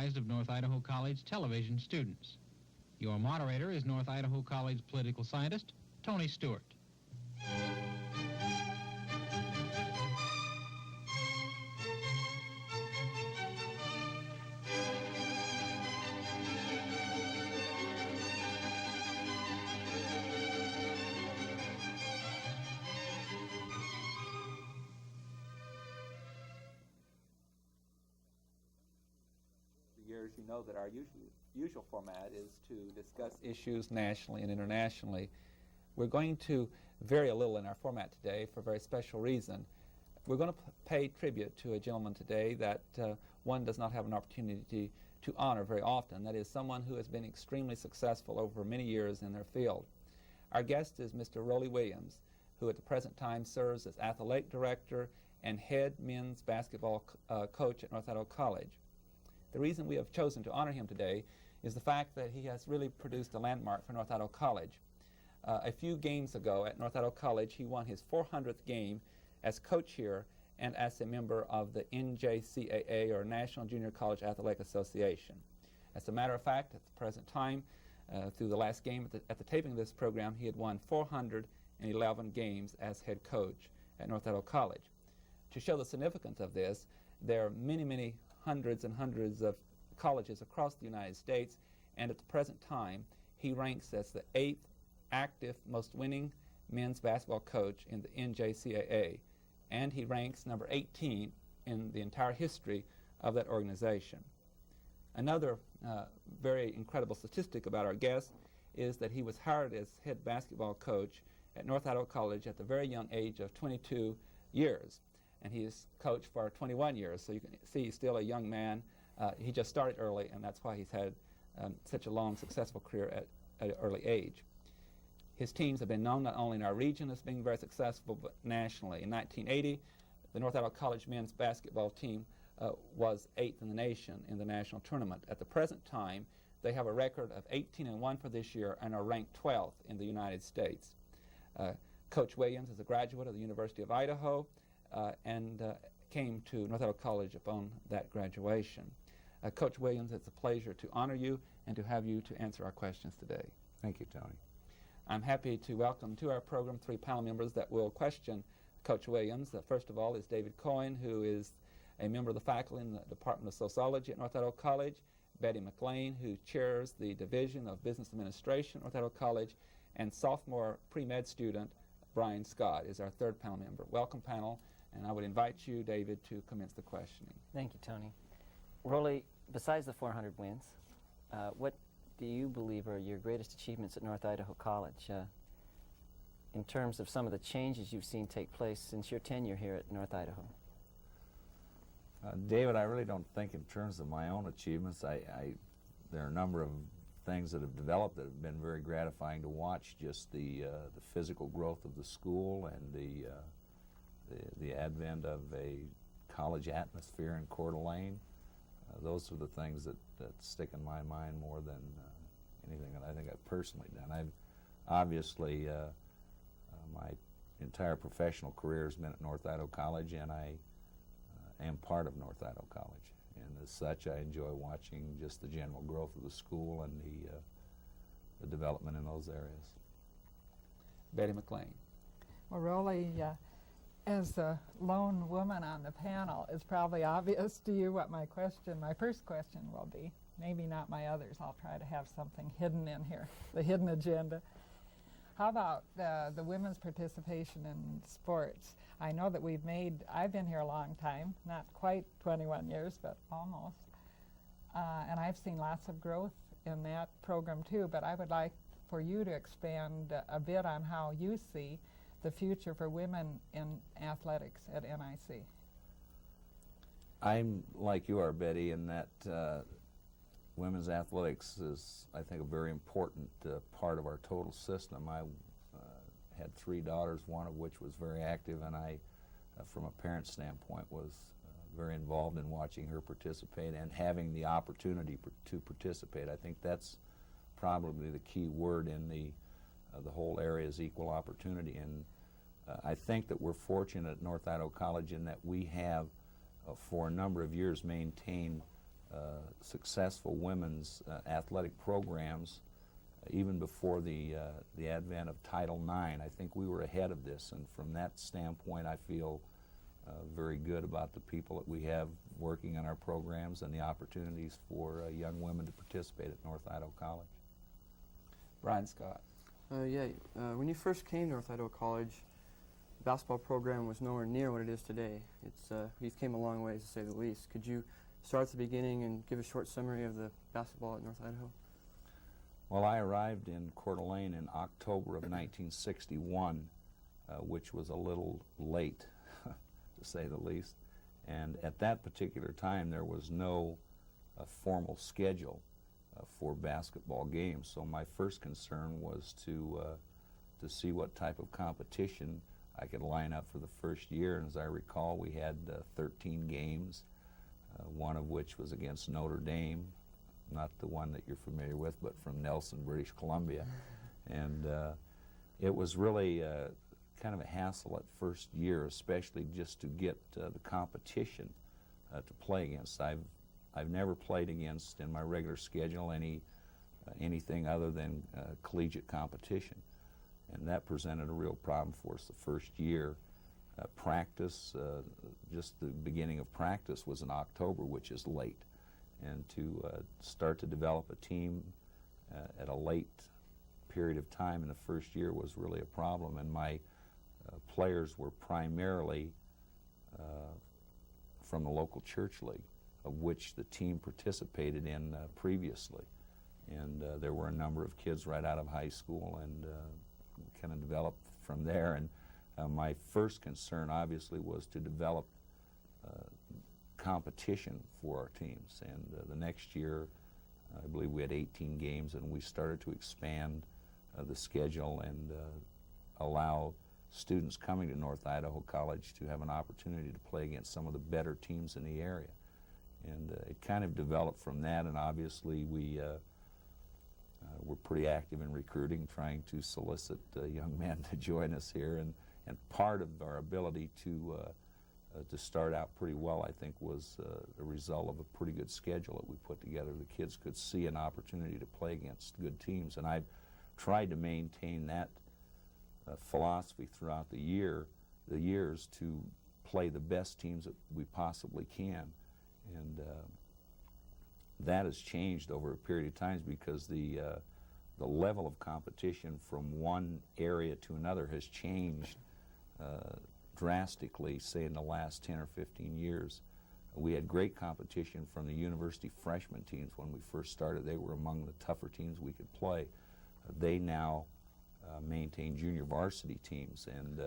comprised of North Idaho College television students. Your moderator is North Idaho College political scientist Tony Stewart. Years, you know that our usual format is to discuss issues nationally and internationally. We're going to vary a little in our format today for a very special reason. We're going to pay tribute to a gentleman today that one does not have an opportunity to honor very often. That is someone who has been extremely successful over many years in their field. Our guest is Mr. Rollie Williams, who at the present time serves as athletic director and head men's basketball coach at North Idaho College. The reason we have chosen to honor him today is the fact that he has really produced a landmark for North Idaho College. A few games ago at North Idaho College, he won his 400th game as coach here and as a member of the NJCAA, or National Junior College Athletic Association. As a matter of fact, at the present time, through the last game at the taping of this program, he had won 411 games as head coach at North Idaho College. To show the significance of this, there are many hundreds and hundreds of colleges across the United States, and at the present time he ranks as the 8th active most winning men's basketball coach in the NJCAA, and he ranks number 18 in the entire history of that organization. Another very incredible statistic about our guest is that he was hired as head basketball coach at North Idaho College at the very young age of 22 years. And he has coached for 21 years, so you can see he's still a young man. He just started early, and that's why he's had such a long, successful career at an early age. His teams have been known not only in our region as being very successful, but nationally. In 1980, the North Idaho College men's basketball team was 8th in the nation in the national tournament. At the present time, they have a record of 18-1 for this year and are ranked 12th in the United States. Coach Williams is a graduate of the University of Idaho, and came to North Idaho College upon that graduation. Coach Williams, it's a pleasure to honor you and to have you to answer our questions today. Thank you, Tony. I'm happy to welcome to our program 3 panel members that will question Coach Williams. First of all is David Coyne, who is a member of the faculty in the Department of Sociology at North Idaho College, Betty McLean, who chairs the Division of Business Administration at North Idaho College, and sophomore pre-med student Brian Scott is our 3rd panel member. Welcome, panel. And I would invite you, David, to commence the questioning. Thank you, Tony. Rollie, besides the 400 wins, what do you believe are your greatest achievements at North Idaho College in terms of some of the changes you've seen take place since your tenure here at North Idaho? David, I really don't think in terms of my own achievements. There are a number of things that have developed that have been very gratifying to watch, just the physical growth of the school and the advent of a college atmosphere in Coeur d'Alene. Those are the things that stick in my mind more than anything that I think I've personally done. I've obviously, my entire professional career has been at North Idaho College, and I am part of North Idaho College. And as such, I enjoy watching just the general growth of the school and the development in those areas. Betty McLean. Well, Rollie, as the lone woman on the panel, it's probably obvious to you what my first question will be. Maybe not my others. I'll try to have something hidden in here, the hidden agenda. How about the women's participation in sports? I know that I've been here a long time, not quite 21 years, but almost. And I've seen lots of growth in that program too, but I would like for you to expand a bit on how you see the future for women in athletics at NIC. I'm like you are, Betty, in that women's athletics is, I think, a very important part of our total system. I had 3 daughters, one of which was very active, and I, from a parent standpoint, was very involved in watching her participate and having the opportunity to participate. I think that's probably the key word in the whole area is equal opportunity. And I think that we're fortunate at North Idaho College in that we have, for a number of years, maintained successful women's athletic programs even before the advent of Title IX. I think we were ahead of this, and from that standpoint I feel very good about the people that we have working on our programs and the opportunities for young women to participate at North Idaho College. Brian Scott. When you first came to North Idaho College, the basketball program was nowhere near what it is today. You've came a long way, to say the least. Could you start at the beginning and give a short summary of the basketball at North Idaho? Well, I arrived in Coeur d'Alene in October of 1961, which was a little late, to say the least. And at that particular time, there was no formal schedule for basketball games. So my first concern was to see what type of competition I could line up for the first year. And as I recall, we had 13 games, one of which was against Notre Dame, not the one that you're familiar with, but from Nelson, British Columbia. And it was really kind of a hassle at first year, especially just to get the competition to play against. I've never played against, in my regular schedule, anything other than collegiate competition. And that presented a real problem for us the first year. Practice, just the beginning of practice was in October, which is late. And to start to develop a team at a late period of time in the first year was really a problem. And my players were primarily from the local church league, of which the team participated in previously. And there were a number of kids right out of high school, and kind of developed from there. And my first concern, obviously, was to develop competition for our teams. And the next year, I believe we had 18 games, and we started to expand the schedule and allow students coming to North Idaho College to have an opportunity to play against some of the better teams in the area. And it kind of developed from that, and obviously we were pretty active in recruiting, trying to solicit young men to join us here. And part of our ability to start out pretty well, I think, was a result of a pretty good schedule that we put together. The kids could see an opportunity to play against good teams, and I've tried to maintain that philosophy throughout the years to play the best teams that we possibly can. And that has changed over a period of time because the level of competition from one area to another has changed drastically, say in the last 10 or 15 years. We had great competition from the university freshman teams when we first started. They were among the tougher teams we could play. They now maintain junior varsity teams, and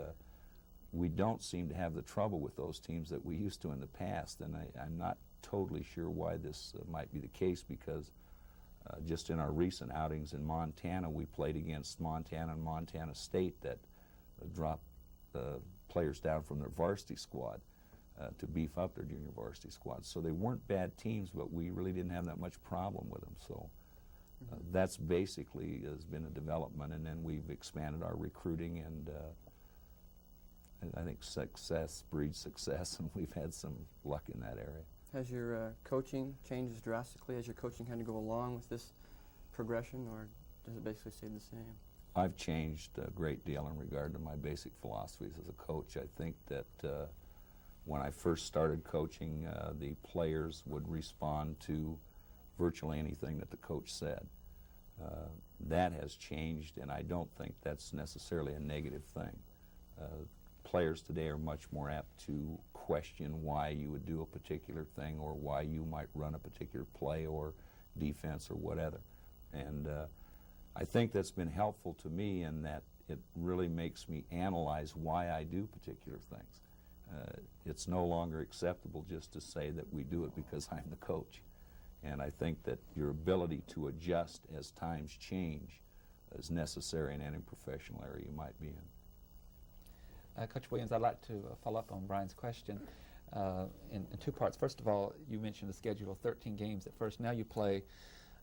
we don't seem to have the trouble with those teams that we used to in the past. And I'm not totally sure why this might be the case, because just in our recent outings in Montana, we played against Montana and Montana State that dropped players down from their varsity squad to beef up their junior varsity squad. So they weren't bad teams, but we really didn't have that much problem with them. So that's basically has been a development, and then we've expanded our recruiting, and I think success breeds success, and we've had some luck in that area. Has your coaching changes drastically as your coaching kind of go along with this progression, or does it basically stay the same? I've changed a great deal in regard to my basic philosophies as a coach. I think that when I first started coaching, the players would respond to virtually anything that the coach said. That has changed, and I don't think that's necessarily a negative thing. Players today are much more apt to question why you would do a particular thing, or why you might run a particular play or defense or whatever. And I think that's been helpful to me in that it really makes me analyze why I do particular things. It's no longer acceptable just to say that we do it because I'm the coach. And I think that your ability to adjust as times change is necessary in any professional area you might be in. Coach Williams, I'd like to follow up on Brian's question in two parts. First of all, you mentioned the schedule of 13 games at first. Now you play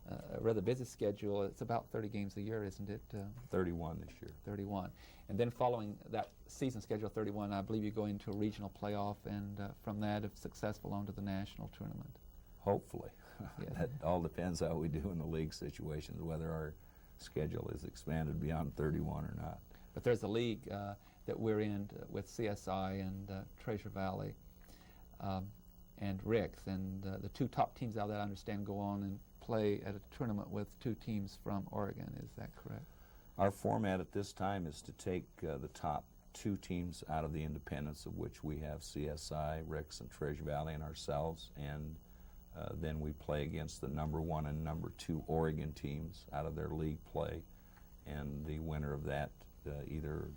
a rather busy schedule. It's about 30 games a year, isn't it? 31 this year. 31. And then following that season schedule 31, I believe you go into a regional playoff, and from that, if successful, on to the national tournament. Hopefully. Yes. That all depends how we do in the league situations, whether our schedule is expanded beyond 31 or not. But there's a league that we're in with CSI and Treasure Valley and Ricks, and the two top teams out of that, I understand, go on and play at a tournament with two teams from Oregon. Is that correct? Our format at this time is to take the top two teams out of the independents, of which we have CSI, Ricks, and Treasure Valley, and ourselves, and then we play against the number 1 and number 2 Oregon teams out of their league play, and the winner of that either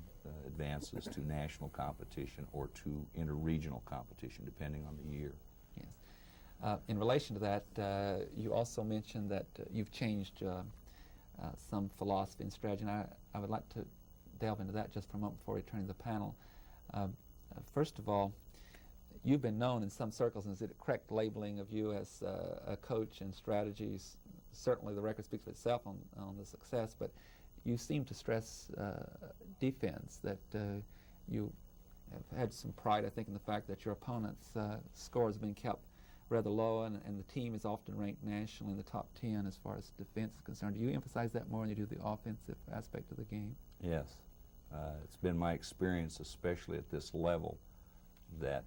advances to national competition or to interregional competition, depending on the year. Yes. In relation to that, you also mentioned that you've changed some philosophy and strategy, and I would like to delve into that just for a moment before returning to the panel. First of all, you've been known in some circles, and is it a correct labeling of you as a coach and strategies? Certainly the record speaks for itself on the success, but you seem to stress defense, that you have had some pride, I think, in the fact that your opponent's scores have been kept rather low, and the team is often ranked nationally in the top 10 as far as defense is concerned. Do you emphasize that more when you do the offensive aspect of the game? Yes. It's been my experience, especially at this level, that,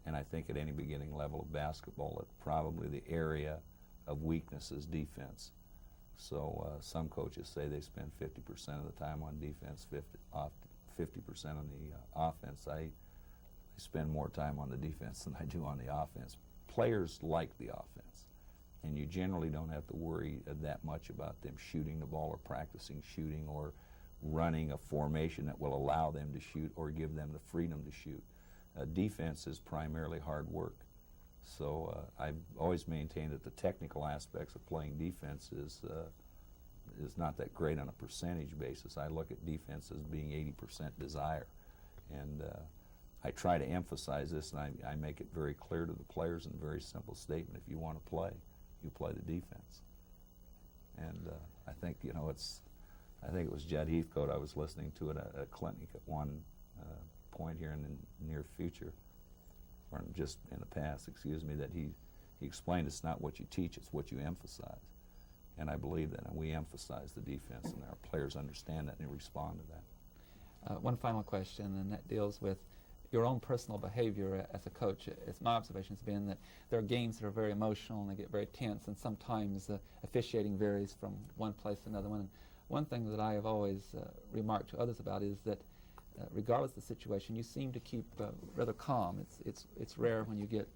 and I think at any beginning level of basketball, that probably the area of weakness is defense. So some coaches say they spend 50% of the time on defense, 50% on the offense. I spend more time on the defense than I do on the offense. Players like the offense, and you generally don't have to worry that much about them shooting the ball or practicing shooting or running a formation that will allow them to shoot or give them the freedom to shoot. Defense is primarily hard work. So I've always maintained that the technical aspects of playing defense is not that great on a percentage basis. I look at defense as being 80% desire. And I try to emphasize this, and I make it very clear to the players in a very simple statement. If you want to play, you play the defense. And I think, you know, I think it was Judd Heathcote I was listening to at a clinic at one point here in the near future, or just in the past, excuse me, that he explained it's not what you teach, it's what you emphasize. And I believe that, and we emphasize the defense, and our players understand that and they respond to that. One final question, and that deals with your own personal behavior as a coach. As my observation has been that there are games that are very emotional and they get very tense, and sometimes officiating varies from one place to another one. And one thing that I have always remarked to others about is that regardless of the situation, you seem to keep rather calm. It's rare when you get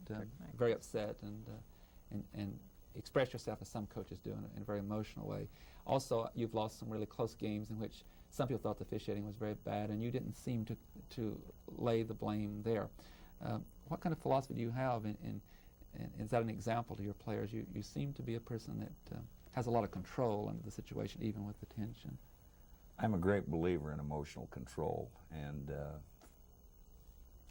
very upset and express yourself, as some coaches do, in a very emotional way. Also, you've lost some really close games in which some people thought the officiating was very bad, and you didn't seem to lay the blame there. What kind of philosophy do you have, and is that an example to your players? You seem to be a person that has a lot of control under the situation, even with the tension. I'm a great believer in emotional control, and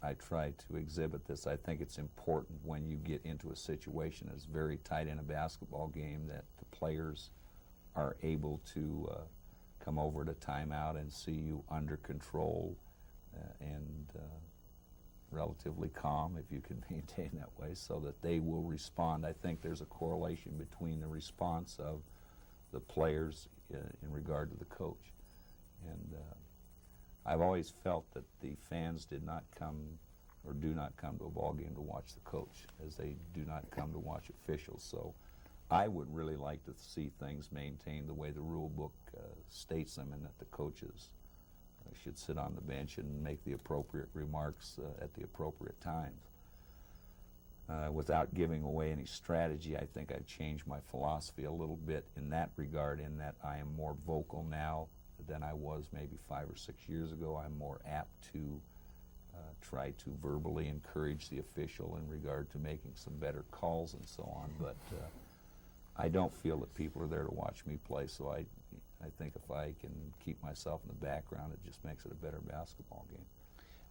I try to exhibit this. I think it's important when you get into a situation that's very tight in a basketball game that the players are able to come over to timeout and see you under control and relatively calm, if you can maintain that way, so that they will respond. I think there's a correlation between the response of the players in regard to the coach. And I've always felt that the fans did not come or do not come to a ball game to watch the coach, as they do not come to watch officials. So I would really like to see things maintained the way the rule book states them, and that the coaches should sit on the bench and make the appropriate remarks at the appropriate times. Without giving away any strategy, I think I've changed my philosophy a little bit in that regard, in that I am more vocal now than I was maybe 5 or 6 years ago. I'm more apt to try to verbally encourage the official in regard to making some better calls and so on, but I don't feel that people are there to watch me play, so I think if I can keep myself in the background, it just makes it a better basketball game.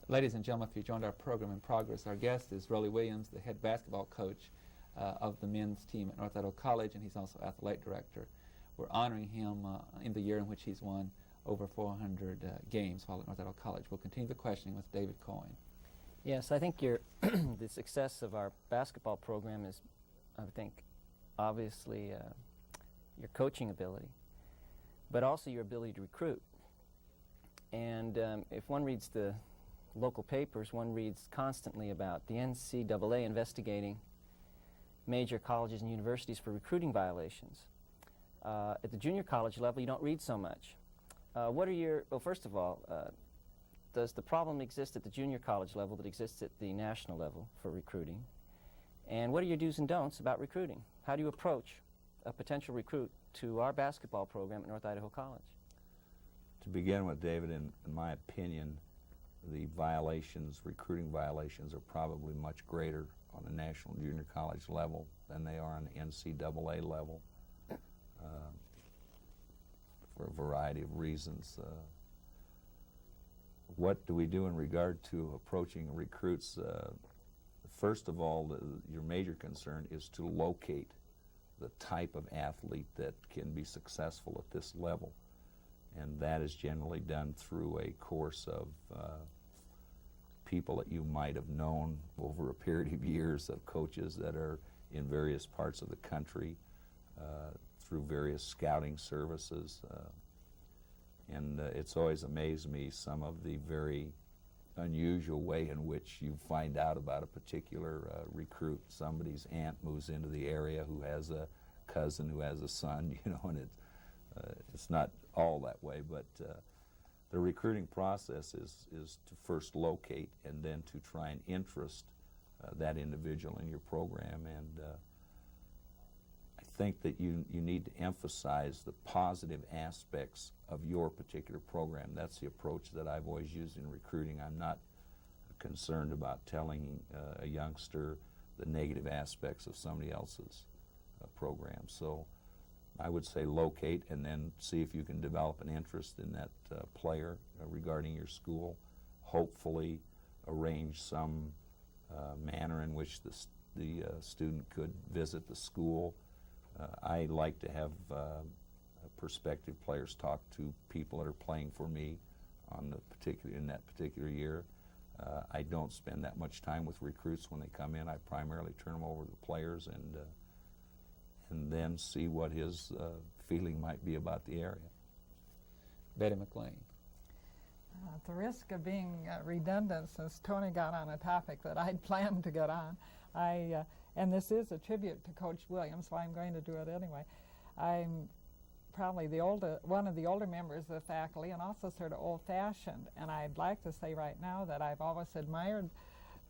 Ladies and gentlemen, if you joined our program in progress, our guest is Rollie Williams, the head basketball coach of the men's team at North Idaho College, and he's also athletic director. We're honoring him in the year in which he's won over 400 games while at North Idaho College. We'll continue the questioning with David Coyne. Yes, I think the success of our basketball program is, I think, obviously your coaching ability, but also your ability to recruit. And if one reads the local papers, one reads constantly about the NCAA investigating major colleges and universities for recruiting violations. At the junior college level, you don't read so much. What are your, well, first of all, does the problem exist at the junior college level that exists at the national level for recruiting? And what are your do's and don'ts about recruiting? How do you approach a potential recruit to our basketball program at North Idaho College? To begin with, David, in my opinion, the violations, recruiting violations, are probably much greater on the national junior college level than they are on the NCAA level for a variety of reasons. What do we do in regard to approaching recruits? First of all, your major concern is to locate the type of athlete that can be successful at this level. And that is generally done through a course of people that you might have known over a period of years, of coaches that are in various parts of the country, through various scouting services. And it's always amazed me some of the very unusual way in which you find out about a particular recruit. Somebody's aunt moves into the area who has a cousin who has a son, you know, and it's not all that way, but the recruiting process is to first locate and then to try and interest that individual in your program. And I think that you need to emphasize the positive aspects of your particular program. That's the approach that I've always used in recruiting. I'm not concerned about telling a youngster the negative aspects of somebody else's program. So I would say locate and then see if you can develop an interest in that player regarding your school. Hopefully arrange some manner in which the student could visit the school. I like to have prospective players talk to people that are playing for me on in that particular year. I don't spend that much time with recruits when they come in. I primarily turn them over to the players and then see what his feeling might be about the area. Betty McLean. At the risk of being redundant, since Tony got on a topic that I'd planned to get on, and this is a tribute to Coach Williams, so I'm going to do it anyway. I'm probably one of the older members of the faculty and also sort of old-fashioned, and I'd like to say right now that I've always admired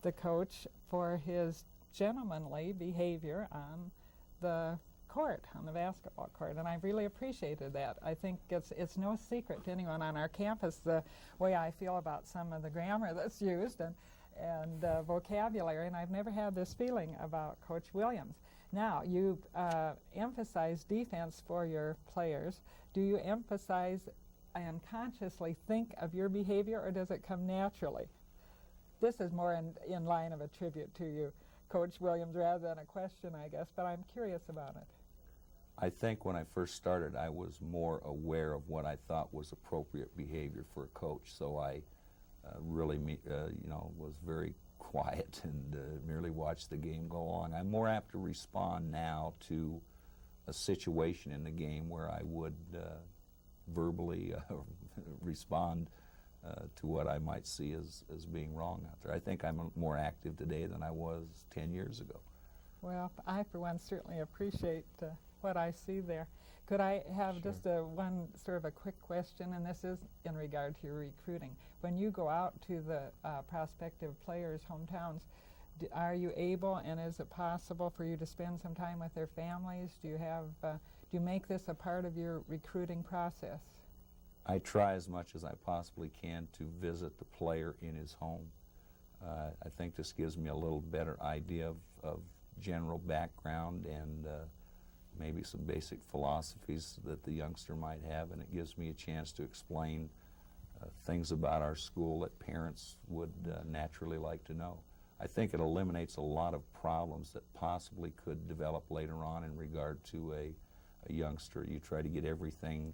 the coach for his gentlemanly behavior on the court, on the basketball court, and I really appreciated that. I think it's no secret to anyone on our campus the way I feel about some of the grammar that's used and vocabulary, and I've never had this feeling about Coach Williams. Now, you emphasize defense for your players. Do you emphasize and consciously think of your behavior, or does it come naturally? This is more in line of a tribute to you, Coach Williams, rather than a question, I guess, but I'm curious about it. I think when I first started, I was more aware of what I thought was appropriate behavior for a coach, so I really, was very quiet and merely watched the game go on. I'm more apt to respond now to a situation in the game where I would verbally respond to what I might see as being wrong out there. I think I'm more active today than I was 10 years ago. Well, I, for one, certainly appreciate what I see there. Could I have Sure. just one sort of a quick question, and this is in regard to your recruiting. When you go out to the prospective players' hometowns, are you able and is it possible for you to spend some time with their families? Do you make this a part of your recruiting process? I try as much as I possibly can to visit the player in his home. I think this gives me a little better idea of general background and maybe some basic philosophies that the youngster might have, and it gives me a chance to explain things about our school that parents would naturally like to know. I think it eliminates a lot of problems that possibly could develop later on in regard to a youngster. You try to get everything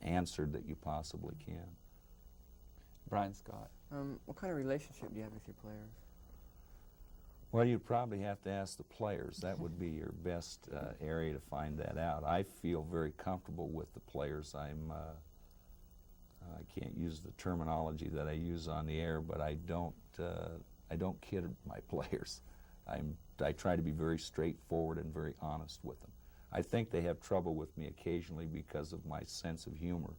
answered that you possibly can. Brian Scott. What kind of relationship do you have with your players? Well, you'd probably have to ask the players. That would be your best area to find that out. I feel very comfortable with the players. I can't use the terminology that I use on the air, but I don't kid my players. I try to be very straightforward and very honest with them. I think they have trouble with me occasionally because of my sense of humor.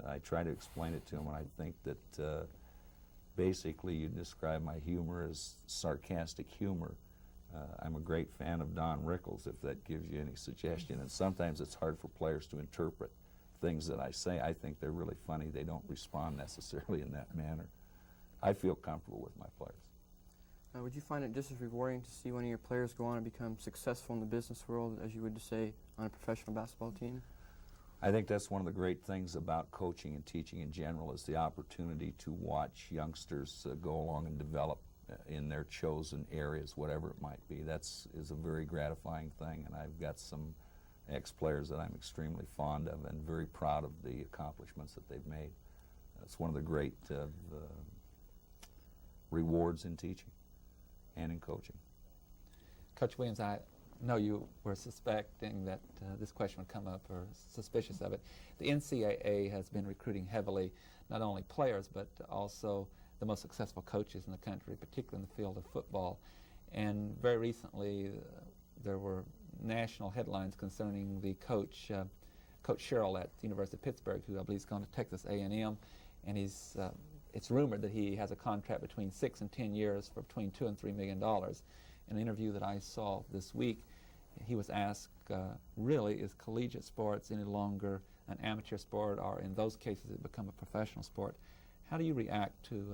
I try to explain it to them, and I think that basically you describe my humor as sarcastic humor. I'm a great fan of Don Rickles, if that gives you any suggestion, and sometimes it's hard for players to interpret things that I say. I think they're really funny. They don't respond necessarily in that manner. I feel comfortable with my players. Would you find it just as rewarding to see one of your players go on and become successful in the business world as you would to say on a professional basketball team? I think that's one of the great things about coaching and teaching in general is the opportunity to watch youngsters go along and develop in their chosen areas, whatever it might be. That's is a very gratifying thing, and I've got some ex-players that I'm extremely fond of and very proud of the accomplishments that they've made. That's one of the great rewards in teaching and in coaching. Coach Williams, I know you were suspecting that this question would come up, or suspicious of it. The NCAA has been recruiting heavily not only players but also the most successful coaches in the country, particularly in the field of football. And very recently there were national headlines concerning the coach, Coach Sherrill at the University of Pittsburgh, who I believe is going to Texas A&M, and he's it's rumored that he has a contract between 6 and 10 years for between $2 and $3 million. In an interview that I saw this week, he was asked, really, is collegiate sports any longer an amateur sport, or in those cases it become a professional sport? How do you react to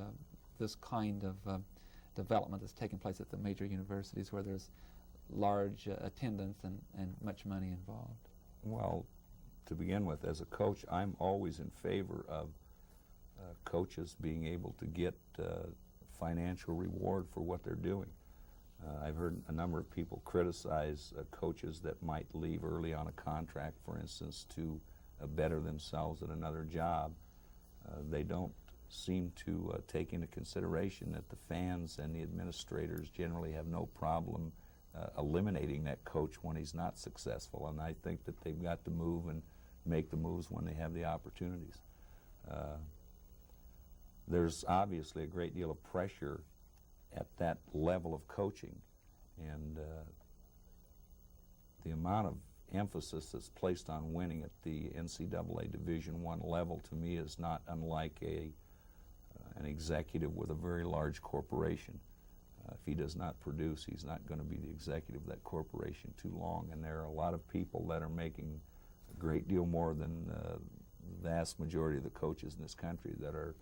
this kind of development that's taking place at the major universities where there's large attendance and much money involved? Well, to begin with, as a coach, I'm always in favor of coaches being able to get financial reward for what they're doing. I've heard a number of people criticize coaches that might leave early on a contract, for instance, to better themselves at another job. They don't seem to take into consideration that the fans and the administrators generally have no problem eliminating that coach when he's not successful, and I think that they've got to move and make the moves when they have the opportunities. There's obviously a great deal of pressure at that level of coaching, and the amount of emphasis that's placed on winning at the NCAA Division I level, to me, is not unlike an executive with a very large corporation. If he does not produce, he's not going to be the executive of that corporation too long, and there are a lot of people that are making a great deal more than the vast majority of the coaches in this country that are,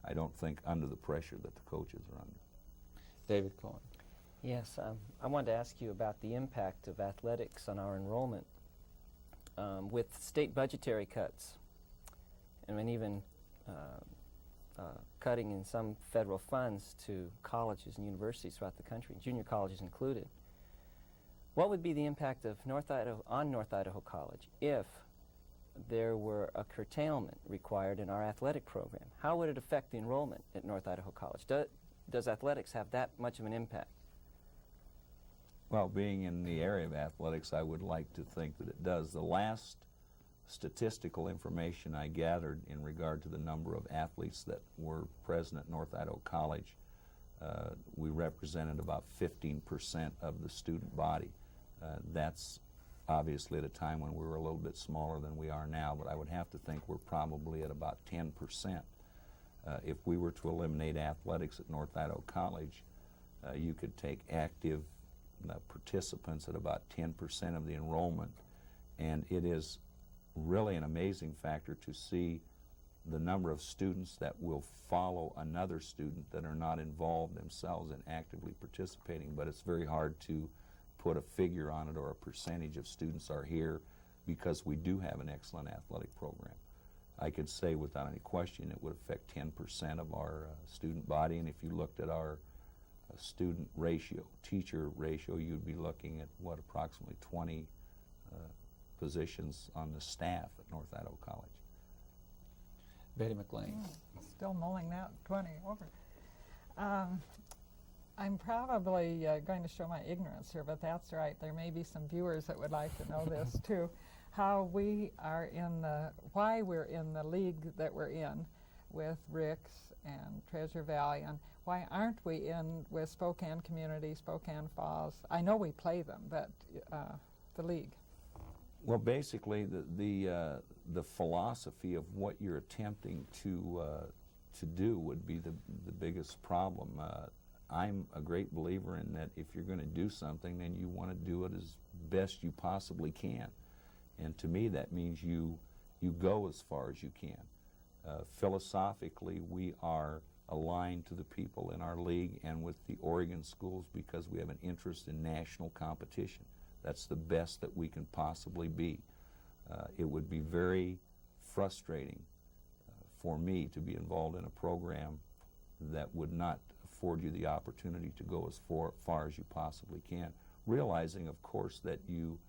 I don't think, under the pressure that the coaches are under. David Cohen. Yes, I wanted to ask you about the impact of athletics on our enrollment. With state budgetary cuts, and even cutting in some federal funds to colleges and universities throughout the country, junior colleges included, what would be the impact of North Idaho College if there were a curtailment required in our athletic program? How would it affect the enrollment at North Idaho College? Does athletics have that much of an impact? Well, being in the area of athletics, I would like to think that it does. The last statistical information I gathered in regard to the number of athletes that were present at North Idaho College, we represented about 15% of the student body. That's obviously at a time when we were a little bit smaller than we are now, but I would have to think we're probably at about 10%. If we were to eliminate athletics at North Idaho College, you could take active participants at about 10% of the enrollment, and it is really an amazing factor to see the number of students that will follow another student that are not involved themselves in actively participating. But it's very hard to put a figure on it or a percentage of students are here, because we do have an excellent athletic program. I could say without any question it would affect 10% of our student body, and if you looked at our student ratio, teacher ratio, you'd be looking at, what, approximately 20 positions on the staff at North Idaho College. Betty McLean. Still mulling that 20 over. I'm probably going to show my ignorance here, but that's right. There may be some viewers that would like to know this too. How we are in the, why we're in the league that we're in with Ricks and Treasure Valley, and why aren't we in with Spokane Community, Spokane Falls? I know we play them, but the league. Well, basically, the philosophy of what you're attempting to do would be the biggest problem. I'm a great believer in that if you're going to do something, then you want to do it as best you possibly can. And to me, that means you go as far as you can. Philosophically, we are aligned to the people in our league and with the Oregon schools because we have an interest in national competition. That's the best that we can possibly be. It would be very frustrating for me to be involved in a program that would not afford you the opportunity to go as far as you possibly can, realizing, of course, that you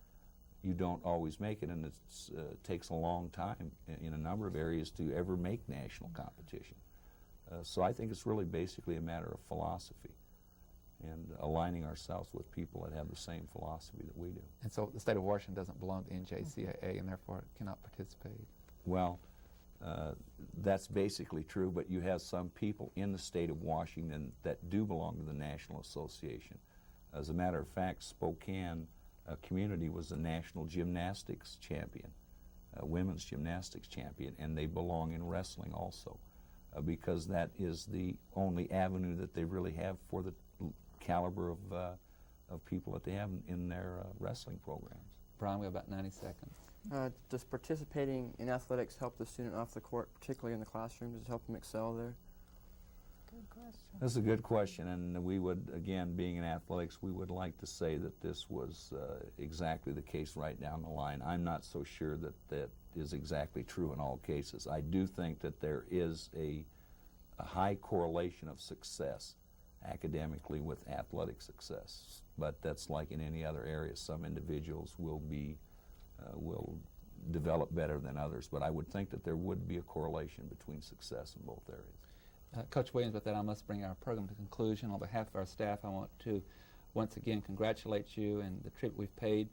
don't always make it, and it takes a long time in a number of areas to ever make national competition. So I think it's really basically a matter of philosophy and aligning ourselves with people that have the same philosophy that we do. And so the state of Washington doesn't belong to NJCAA and therefore cannot participate. Well, that's basically true, but you have some people in the state of Washington that do belong to the National Association. As a matter of fact, Spokane Community was a national gymnastics champion, women's gymnastics champion, and they belong in wrestling also, because that is the only avenue that they really have for the caliber of people that they have in their wrestling programs. Brian, we have about 90 seconds. Does participating in athletics help the student off the court, particularly in the classroom? Does it help them excel there? Good question. That's a good question, and we would, again, being in athletics, we would like to say that this was exactly the case right down the line. I'm not so sure that that is exactly true in all cases. I do think that there is a high correlation of success academically with athletic success, but that's like in any other area. Some individuals will develop better than others, but I would think that there would be a correlation between success in both areas. Coach Williams, with that, I must bring our program to conclusion. On behalf of our staff, I want to once again congratulate you and the tribute we've paid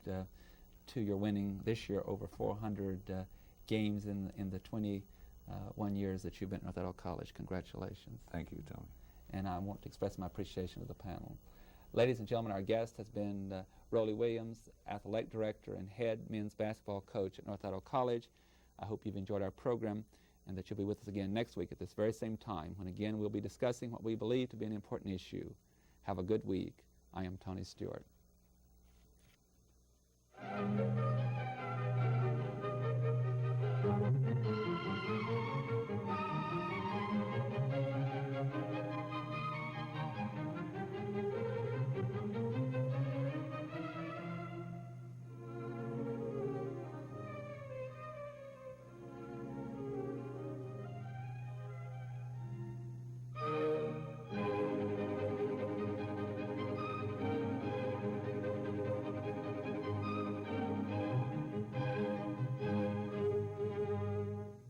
to your winning this year over 400 games in the 21 years that you've been at North Idaho College. Congratulations. Thank you, Tony. And I want to express my appreciation to the panel. Ladies and gentlemen, our guest has been Roly Williams, athletic director and head men's basketball coach at North Idaho College. I hope you've enjoyed our program and that you'll be with us again next week at this very same time, when again we'll be discussing what we believe to be an important issue. Have a good week. I am Tony Stewart.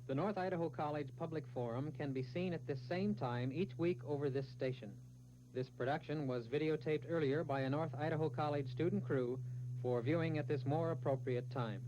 The North Idaho College Public Forum can be seen at this same time each week over this station. This production was videotaped earlier by a North Idaho College student crew for viewing at this more appropriate time.